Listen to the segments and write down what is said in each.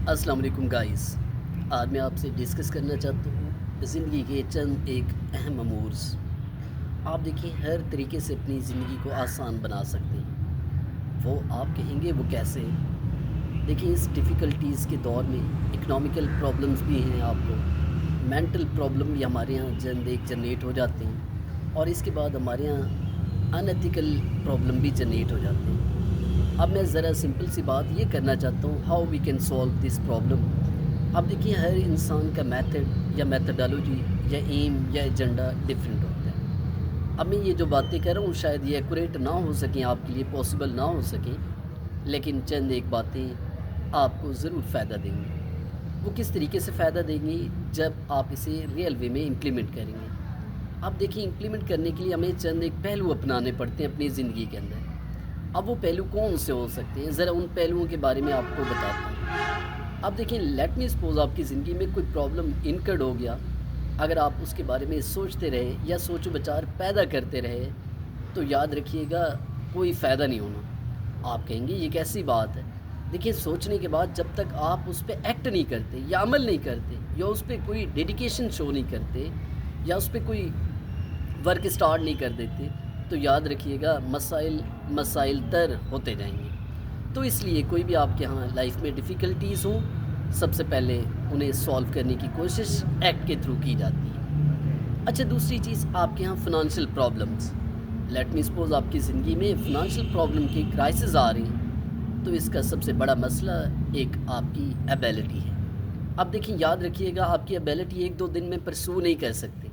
अस्सलाम वालेकुम गाइस। आज मैं आपसे डिस्कस करना चाहता हूँ ज़िंदगी के चंद एक अहम अमूर्स। आप देखिए हर तरीके से अपनी ज़िंदगी को आसान बना सकते हैं। वो आप कहेंगे वो कैसे? देखिए इस डिफ़िकल्टीज़ के दौर में इकोनॉमिकल प्रॉब्लम्स भी हैं आपको, मेंटल प्रॉब्लम भी हमारे यहाँ चंद एक जनरेट हो जाते हैं और इसके बाद हमारे यहाँ अनएथिकल प्रॉब्लम भी जनरेट हो जाते हैं। अब मैं ज़रा सिंपल सी बात ये करना चाहता हूँ, how we can solve this problem. अब देखिए हर इंसान का मेथड या मेथडोलॉजी या एम या एजेंडा डिफरेंट होता है। अब मैं ये जो बातें कर रहा हूँ शायद ये एक्यूरेट ना हो सकें, आपके लिए पॉसिबल ना हो सकें, लेकिन चंद एक बातें आपको ज़रूर फ़ायदा देंगी। वो किस तरीके से फ़ायदा देंगी? जब आप इसे रियल वे में इम्प्लीमेंट करेंगे। अब देखिए इम्प्लीमेंट करने के लिए हमें चंद एक पहलू अपनाने पड़ते हैं अपनी ज़िंदगी के अंदर। अब वो पहलू कौन से हो सकते हैं, ज़रा उन पहलुओं के बारे में आपको बताता हूँ। अब देखिए लेट मी सपोज़ आपकी ज़िंदगी में कोई प्रॉब्लम इनकर्ड हो गया, अगर आप उसके बारे में सोचते रहे या सोचो विचार पैदा करते रहे तो याद रखिएगा कोई फ़ायदा नहीं होना। आप कहेंगे ये कैसी बात है? देखिए सोचने के बाद जब तक आप उस पे एक्ट नहीं करते या अमल नहीं करते या उस पे कोई डेडिकेशन शो नहीं करते या उस पे कोई वर्क स्टार्ट नहीं कर देते तो याद रखिएगा मसाइल मसाइल तर होते जाएंगे। तो इसलिए कोई भी आपके यहाँ लाइफ में डिफ़िकल्टीज़ हों, सबसे पहले उन्हें सॉल्व करने की कोशिश एक्ट के थ्रू की जाती है। अच्छा दूसरी चीज़ आपके यहाँ financial problems, let me suppose आपकी ज़िंदगी में फ़िनांशियल प्रॉब्लम की क्राइसिस आ रही हैं, तो इसका सबसे बड़ा मसला एक आपकी एबिलिटी है। अब देखिए याद रखिएगा आपकी एबिलिटी एक दो दिन में परसू नहीं कर सकते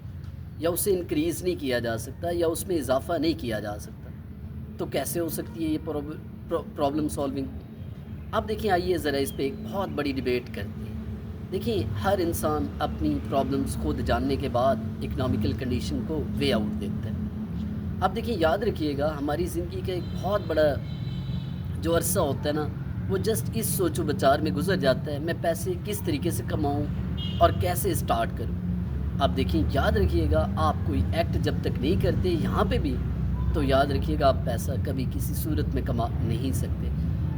या उसे इंक्रीज़ नहीं किया जा सकता या उसमें इजाफ़ा नहीं किया जा सकता। तो कैसे हो सकती है ये प्रॉब्लम सॉल्विंग? अब देखिए आइए ज़रा इस पे एक बहुत बड़ी डिबेट करते हैं। देखिए हर इंसान अपनी प्रॉब्लम्स खुद जानने के बाद इकोनॉमिकल कंडीशन को वे आउट देता है। अब देखिए याद रखिएगा हमारी ज़िंदगी का एक बहुत बड़ा जो अरसा होता है ना, वो जस्ट इस सोचो विचार में गुजर जाता है, मैं पैसे किस तरीके से कमाऊँ और कैसे स्टार्ट करूँ। अब देखिए याद रखिएगा आप कोई एक्ट जब तक नहीं करते यहाँ पे भी, तो याद रखिएगा आप पैसा कभी किसी सूरत में कमा नहीं सकते।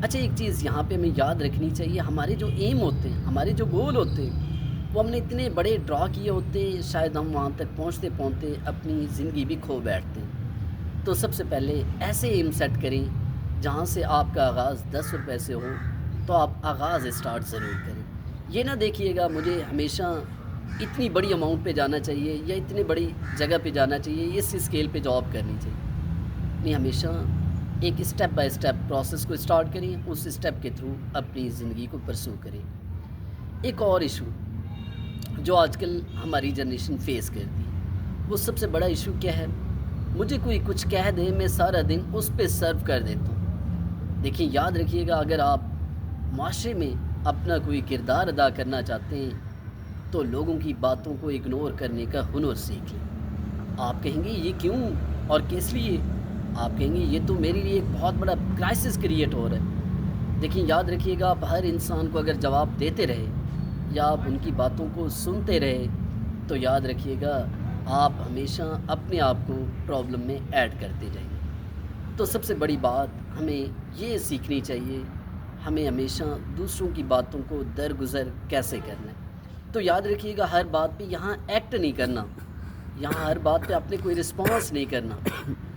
अच्छा एक चीज़ यहाँ पे हमें याद रखनी चाहिए, हमारे जो एम होते हैं, हमारे जो गोल होते हैं, वो हमने इतने बड़े ड्रा किए होते हैं, शायद हम वहाँ तक पहुँचते पहुँचते अपनी ज़िंदगी भी खो बैठते हैं। तो सबसे पहले ऐसे एम सेट करें जहाँ से आपका आगाज़ 10 रुपये से हो, तो आप आगाज़ स्टार्ट ज़रूर करें। ये ना देखिएगा मुझे हमेशा इतनी बड़ी अमाउंट पे जाना चाहिए या इतनी बड़ी जगह पे जाना चाहिए, इस स्केल पे जॉब करनी चाहिए नहीं। हमेशा एक स्टेप बाय स्टेप प्रोसेस को स्टार्ट करें, उस स्टेप के थ्रू अपनी ज़िंदगी को परसू करें। एक और इशू जो आजकल हमारी जनरेशन फेस करती है, वो सबसे बड़ा इशू क्या है? मुझे कोई कुछ कह दे मैं सारा दिन उस पे सर्व कर देता हूँ। देखिए याद रखिएगा अगर आप माशरे में अपना कोई किरदार अदा करना चाहते हैं तो लोगों की बातों को इग्नोर करने का हुनर सीख लें। आप कहेंगे ये क्यों और किस लिए? आप कहेंगे ये तो मेरे लिए एक बहुत बड़ा क्राइसिस क्रिएट हो रहा है। देखिए याद रखिएगा आप हर इंसान को अगर जवाब देते रहे या आप उनकी बातों को सुनते रहे तो याद रखिएगा आप हमेशा अपने आप को प्रॉब्लम में ऐड करते जाएंगे। तो सबसे बड़ी बात हमें ये सीखनी चाहिए, हमें हमेशा दूसरों की बातों को दरगुजर कैसे करना है। तो याद रखिएगा हर बात पे यहाँ एक्ट नहीं करना, यहाँ हर बात पे आपने कोई रिस्पॉन्स नहीं करना।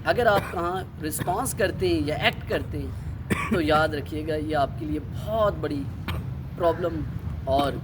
अगर आप कहाँ रिस्पॉन्स करते हैं या एक्ट करते हैं तो याद रखिएगा ये आपके लिए बहुत बड़ी प्रॉब्लम और